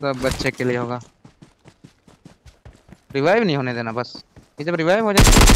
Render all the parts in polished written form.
सब बच्चे के लिए होगा। रिवाइव नहीं होने देना बस, ये जब रिवाइव हो जाए।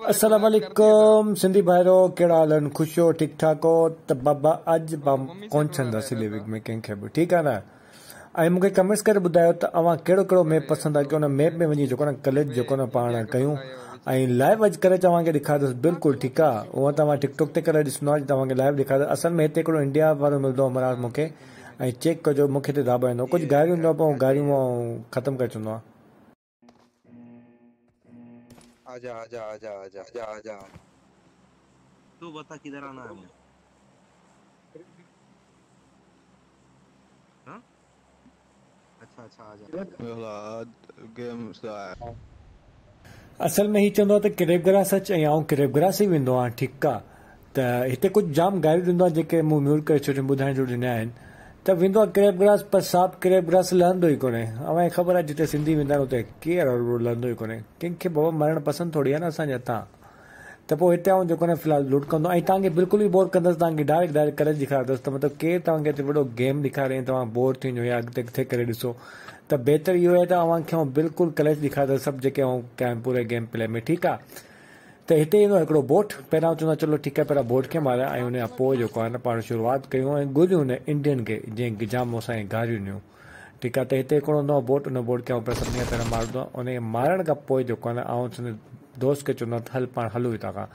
अस्सलाम वालेकुम सिंधी भाइरो, कहिड़ा हाल आहिनि? ख़ुशि हो, ठीक ठाक हो? त बाबा अॼु कोन छंदासीं लिविंग में कंहिंखे बि, ठीकु आहे न? ऐं मूंखे कमेंट्स करे ॿुधायो त अव्हां कहिड़ो कहिड़ो मैप पसंदि आहे, की उन मैप में वञी जेको न कलेक्ट जेको न पाण कयूं ऐं लाइव अॼु करे तव्हांखे ॾेखारींदुसि। बिल्कुलु ठीकु आहे, उहा तव्हां टिकटॉक ते करे ॾिसंदो आहे, तव्हांखे लाइव ॾेखारींदो। असल में हिते हिकिड़ो इंडिया वारो मिलंदो अमराज मूंखे, ऐं चेक कजो मूंखे हिते दाबो ईंदो, कुझु गाड़ियूं ईंदो आहे पोइ गाड़ियूं ख़तमु करे छॾींदो आहे। आजा आजा आजा आजा आजा आजा। तू बता किधर आना है? हाँ? अच्छा आजा। गेम असल में ही चवंदो आहे त किरेबग्रास अच ऐं आउं किरेबग्रास ई वेंदो आहियां, ठीकु आहे। त हिते कुझु जाम गाइड ॾींदो आहे जेके मूं म्यूट करे छॾियो, ॿुधाइण जो ॾिना आहिनि। त वेंदो आहे किरेबग्रास, पर साफ़ किरेबग्रास लहंदो ई कोन्हे। अव्हांखे ख़बर आहे जिते सिंधी वेंदा आहिनि उते केरु लहंदो ई कोन्हे। कंहिंखे बाबा मरण पसंदि थोरी आहे न असांजे हथां। त पोइ हिते आउं जेको न फ़िलहालु लूट कंदो ऐं तव्हांखे बिल्कुलु बि बोर कंदुसि, तव्हांखे डायरेक्ट करे ॾेखारींदुसि। त मतिलबु केरु तव्हांखे हिते वॾो गेम ॾेखारे तव्हां बोर थी वञो या अॻिते किथे करे ॾिसो, त बहितर इहो आहे त अव्हांखे बिल्कुलु कलेक्ट ॾेखारींदुसि सभु जेके कया पूरे गेम प्ले में, ठीकु आहे। त हिते ईंदो हिकिड़ो बोट, पहिरियां चवंदो चलो ठीकु आहे, पहिरियां बोट खे मारिया ऐं उनखां पोइ जेको आहे न पाण शुरूआति कयूं ऐं ॻोल्हियूं हुन इंडियन खे जंहिं जाम असांखे गारियूं ॾियूं, ठीकु आहे। त हिते हिकिड़ो हूंदो आहे बोट, उन बोट खे सभिनी खां पहिरियों मारंदो आहे। उनखे मारण खां पोइ जेको आहे न आउं दोस्त खे चवंदो आहे हल पाण हलूं हितां खां,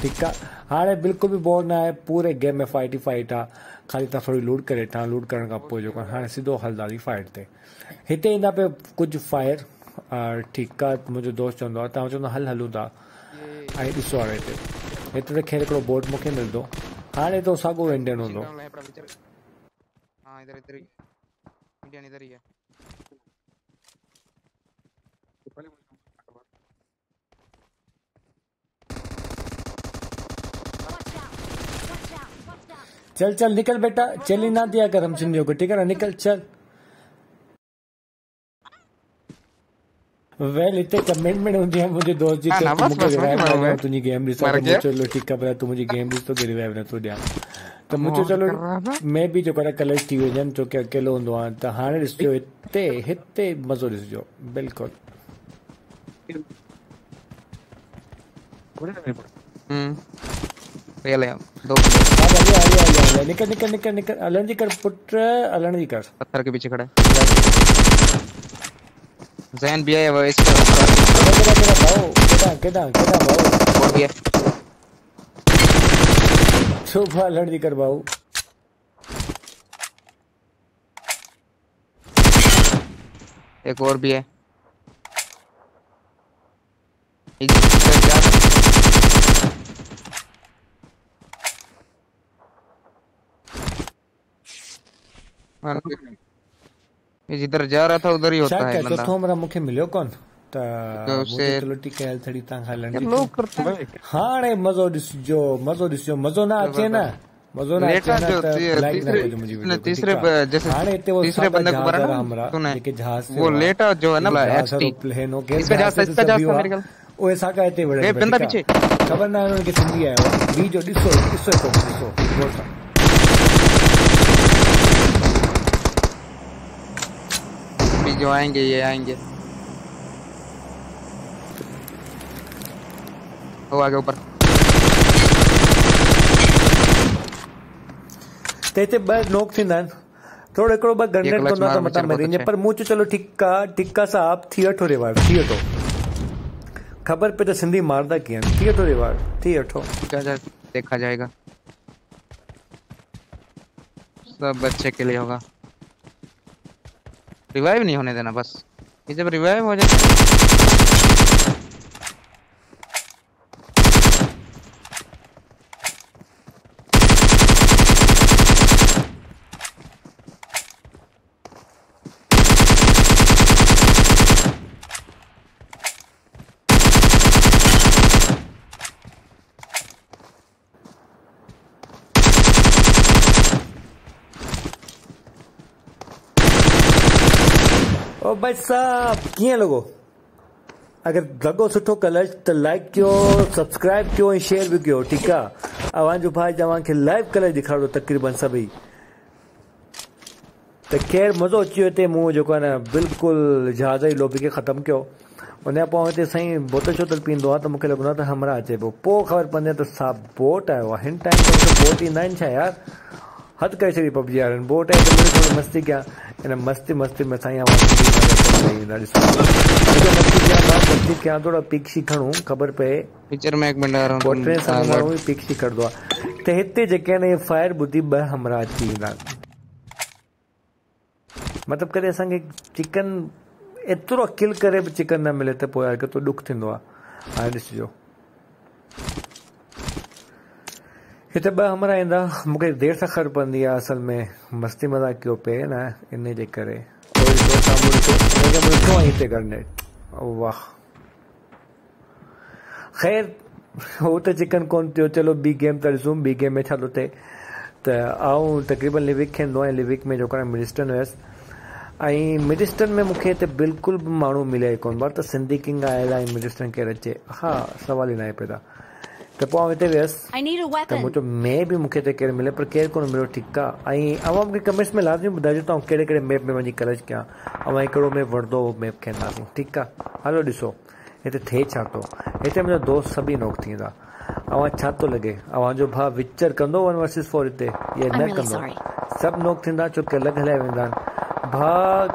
ठीकु आहे। हाणे बिल्कुलु बि बोर न आहे, पूरे गेम में फाइट ई फाइट आहे, ख़ाली तव्हां थोरी लूट करे वठां। लूट करण खां पोइ जेको आहे हाणे सिधो हलंदासीं फाइट ते। हिते ईंदा पिया कुझु फायर, ठीकु आहे। मुंहिंजो दोस्त चवंदो आहे, तव्हां चवंदो हलूं था ऐं ॾिसो हाणे हिते त ख़ैर हिकिड़ो बोट मूंखे मिलंदो। हाणे तो साॻियो इंडियन हूंदो। हाँ इधर इधर ही इंडियन इधर ही है। चल चल निकल बेटा, चली ना दिया कर हम सिंधियों को, ठीक है ना, निकल चल। वेल इतने कमेंटमेंट होती है मुझे दोस्त जी के मुझे रिवाइव ना हो, तुझी गेम रिस मुझे चलो ठीक है, तू मुझे गेम रिस तो रिवाइव ना तो दिया। तो मुझे चलो मैं भी जो करा कलेक्ट थी वजन जो के अकेलो होंदो आ, त हाणे ॾिसजो हिते मज़ो ॾिसजो बिल्कुल। ले दो निकल निकल निकल निकल, अलण जी कर पुत्र, अलण जी कर। पत्थर के पीछे खड़ा है जैन भी है वो इसका भाऊ, केदा भाऊ और भी है चुप अलण जी कर भाऊ। एक और भी है जिधर जा रहा था उधर ही होता है बंदा। चौथो मेरा मुखे मिलियो कोन त मुझे चलो ठीक है थोड़ी तंग हलन हाणे मज़ो ॾिसजो मज़ो ना अचे ना, मज़ो ना अचे ना त लाइक ना कजो मुझे वीडियो। तीसरे जैसे तीसरे बंदे को मारा ना तूने, वो लेटा जो है ना एचटी प्लेन हो इसका जहाज था मेरे ख्याल। ओए साका इते बड़े बंदा पीछे खबर ना उनके सिंधी आयो वीडियो ॾिसो जो आएंगे ये आएंगे वो आगे ऊपर। त हिते ॿ नॉक थींदा आहिनि, थोरो हिकिड़ो ॿ गंडन कंदो आहे त मथां मरी वञे, पर मूं चयो चलो ठीकु आहे साहब थी वठो रिवाइव, थी वठो। ख़बर पए त सिंधी मारदा कीअं, थी वठो रिवाइव, थी वठो, देखा जाएगा। सब बच्चे के लिए होगा, रिवाइव नहीं होने देना बस, ये जब रिवाइव हो जाए। ओ भाई साहब कीअं लॻो? अगर लॻो सुठो कलर त लाइक कयो, सब्सक्राइब कयो ऐं शेयर बि कयो, ठीकु आहे। अवांजो भाई तव्हांखे लाइव कलर ॾेखारियो तक़रीबन सभई। त ख़ैर मज़ो अची वियो हिते। मूं जेको आहे न बिल्कुलु जहाज़ जी लॉबी खे ख़तमु कयो। उनखां पोइ हिते साईं बोतल शोतल पींदो आहे त मूंखे लॻंदो आहे त हमरा अचे पियो। पोइ ख़बर पवंदी आहे त सा बोट आयो आहे। हिन टाइम ते बोट ईंदा आहिनि छा यार? हद करे छॾी पबजी वारनि। बोट आहे त थोरी मस्ती कयां। हिन मस्ती में साईं मस्ती कयां थोड़ा पिक्सी खणूं, ख़बर पए पिक्चर में 1 मिनट बोटे सां माण्हू पिक्सी खणंदो आहे। त हिते जेके आहिनि फायर ॿुधी 2 हमरा अची वेंदा आहिनि। मतिलबु कॾहिं असांखे चिकन एतिरो किल करे बि चिकन न मिले त पोइ यार केतिरो ॾुख थींदो आहे। हाणे ॾिसिजो हिते 2 हमरा ईंदा। मूंखे देरि सां ख़बर पवंदी आहे असल में मस्ती मज़ाक कयो पिए न, इन जे करे हिते करने। वाह ख़ैर हो त चिकन कोन थियो। चलो ॿी गेम त ॾिसूं। ॿी गेम में छा थो थिए त आऊं तक़रीबन लिविक खेॾंदो आहियां। लिविक में जेको आहे मिडस्टन हुयसि ऐं मिडस्टन में मूंखे हिते बिल्कुलु बि माण्हू मिलिया कोन। बार त सिंधी किंग आयल आहे। मिडस्टन केरु अचे? हा सवाल ई न आहे पैदा। त पोइ हिते वियसि त मुंहिंजो में बि मूंखे हिते केरु मिले पर केरु कोन मिलियो, ठीकु आहे। ऐं अवां मूंखे कमेंट्स में लाज़मी ॿुधाइजो तव्हां कहिड़े कहिड़े मैप में वञी कलच कयां। अवां हिकिड़ो मैप वठंदो मैप खेॾंदासीं, ठीकु आहे। हलो ॾिसो हिते थिए छा थो। हिते मुंहिंजा दोस्त सभई नॉक थी वेंदा। अवां छा थो लॻे अवांजो भाउ विचर कंदो 1 वर्सेस 4 हिते? ये न कंदो। सभु नॉक थींदा छो की अलॻि हलाए वेंदा आहिनि। भाउ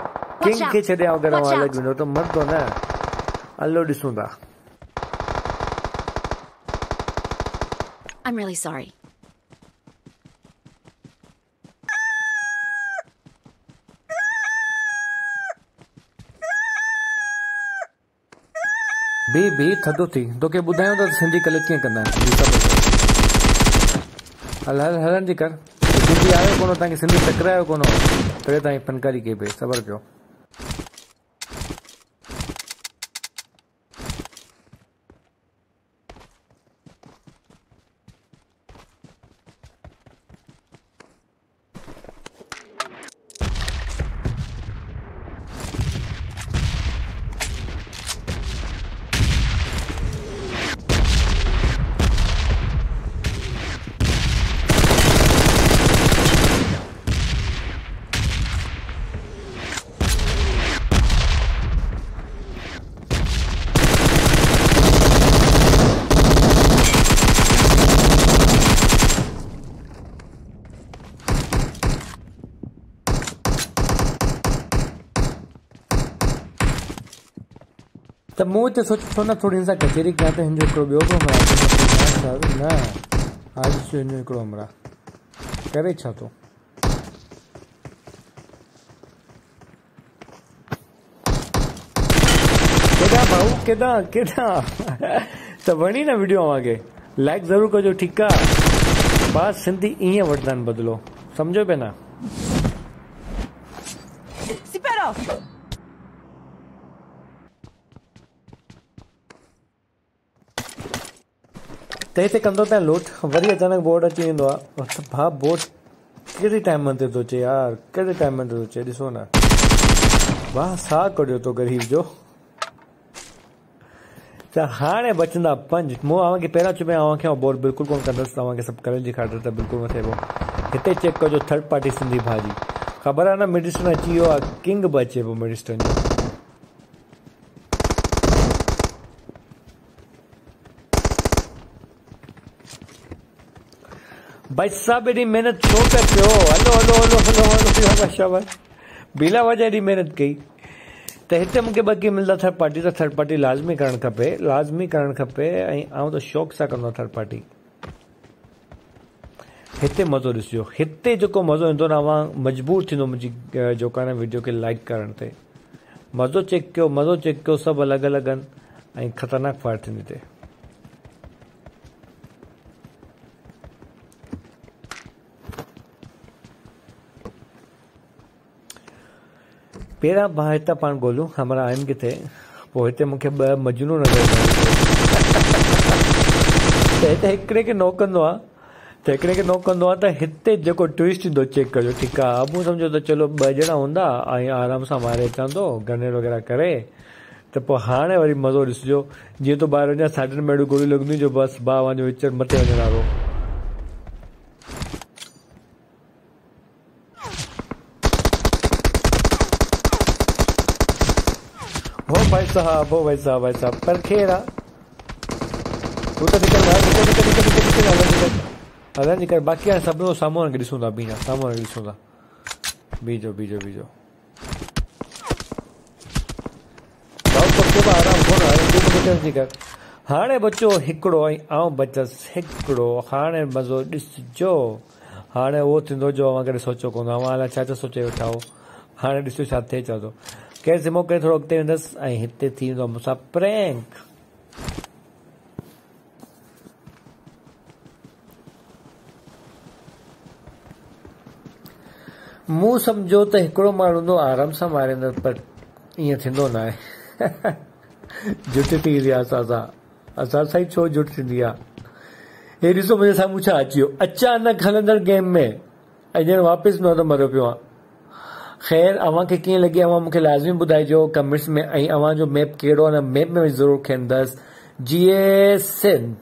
किंग खे छॾिया अगरि अवां अलॻि वेंदो त मरंदो न। हलो ॾिसूं था। I'm really sorry. बी थधो थी तोखे ॿुधायूं त सिंधी कलच कीअं कंदा आहिनि। हलनि जी कर। सिंधी आयो कोन तव्हांखे, सिंधी टकरायो कोन तॾहिं तव्हांजी फनकारी कई पई। सबर कयो। त मूं हिते सोचियो न थोरी हिन सां कचेरी कयां त हिनजो हिकिड़ो ॿियो बि हमरा न। हाणे ॾिसो हिनजो हिकिड़ो हमरा करे छा थो। केॾां भाऊ केॾां त वणी न वीडियो अव्हांखे लाइक ज़रूरु कजो, ठीकु आहे। बस सिंधी ईअं वठंदा आहिनि बदिलो, सम्झो पिया न। त हिते कंदो पिया लूट, वरी अचानक बोर्ड अची वेंदो आहे। भाउ बोर्ड कहिड़े टाइम ते थो अचे यार, कहिड़े टाइम ते थो अचे ॾिसो न। वाह साह कढियो थो ग़रीब जो। त हाणे बचंदा 5। मूं अव्हांखे पहिरियां चयो पिया अव्हांखे बोर्ड बिल्कुलु कोन कंदुसि। तव्हांखे सभु करे ॾेखारियो त बिल्कुलु न थिए पियो। हिते चेक कजो थर्ड पार्टी सिंधी भाॼी। ख़बर आहे न मिडस्टन अची वियो आहे। किंग बि अचे पियो मिडस्टन जो। भाई साहब एॾी मेहनत छो पिया कयो? Hello hello hello hello hello शाबाश। बिला वजह एॾी मेहनत कई। त हिते मूंखे बाक़ी मिलंदा थर्ड पार्टी। त थर्ड पार्टी लाज़मी करणु खपे, लाज़मी करणु खपे। ऐं आउं त शौक़ सां कंदो थर्ड पार्टी। हिते मज़ो ॾिसिजो। हिते जेको मज़ो ईंदो न अवां मजबूर थींदो मुंहिंजी जेको आहे न वीडियो खे लाइक करण ते। मज़ो चेक कयो, मज़ो चेक कयो। सभु अलॻि अलॻि आहिनि ऐं ख़तरनाक फायर थींदी हिते। पहिरियां भाउ हितां पाण ॻोल्हियूं हमरा आहिनि किथे। पोइ हिते मूंखे 2 मजनू नज़र त हिते हिकिड़े खे नोकंदो आहे त हिकिड़े खे नॉक कंदो आहे त हिते जेको ट्विस्ट ईंदो चेक कजो। ठीकु आहे, अब सम्झो त चलो 2 ॼणा हूंदा ऐं आराम सां मारे अचां थो ग्रेनेड वग़ैरह करे, त पोइ हाणे वरी मज़ो ॾिसिजो। जीअं तो ॿाहिरि वञा साइडनि में अहिड़ियूं गोलियूं लॻंदियूं जो बसि भाउ वञो विच मथे वञण वारो। हो भाई साहब पर खेर आहे तूं त निकल हल निकल। बाक़ी हाणे सभिनी साम्हूं वारे खे ॾिसूं था, बीना साम्हूं वारे खे ॾिसूं था। बीजो हाणे बचो हिकिड़ो ऐं आउं बचसि हिकिड़ो। हाणे मज़ो ॾिसिजो। हाणे उहो थींदो जो अवां कॾहिं सोचियो कोन। अवां अलाए छा सोचे वेठा हो। हाणे ॾिसो छा थिए चओ थो। केरु सिमो करे थोरो अॻिते वेंदसि ऐं हिते थी वेंदो मूंसां प्रैंक। मूं सम्झो त हिकिड़ो माण्हू हूंदो आराम सां मारींदो, पर ईअं थींदो न आहे। जुट थी वेंदी आहे असां सां ई छो जुट थींदी आहे। हे ॾिसो मुंहिंजे साम्हूं छा अची वियो अचानक हलंदड़ गेम में, ऐं ॼण वापसि न त मरियो पियो आहे। ख़ैर अव्हांखे कीअं लॻी अव्हां मूंखे लाज़मी ॿुधाइजो कमेंट्स में, ऐं अव्हांजो मैप कहिड़ो आहे न मैप में ज़रूरु खेंदसि। GS सिंध।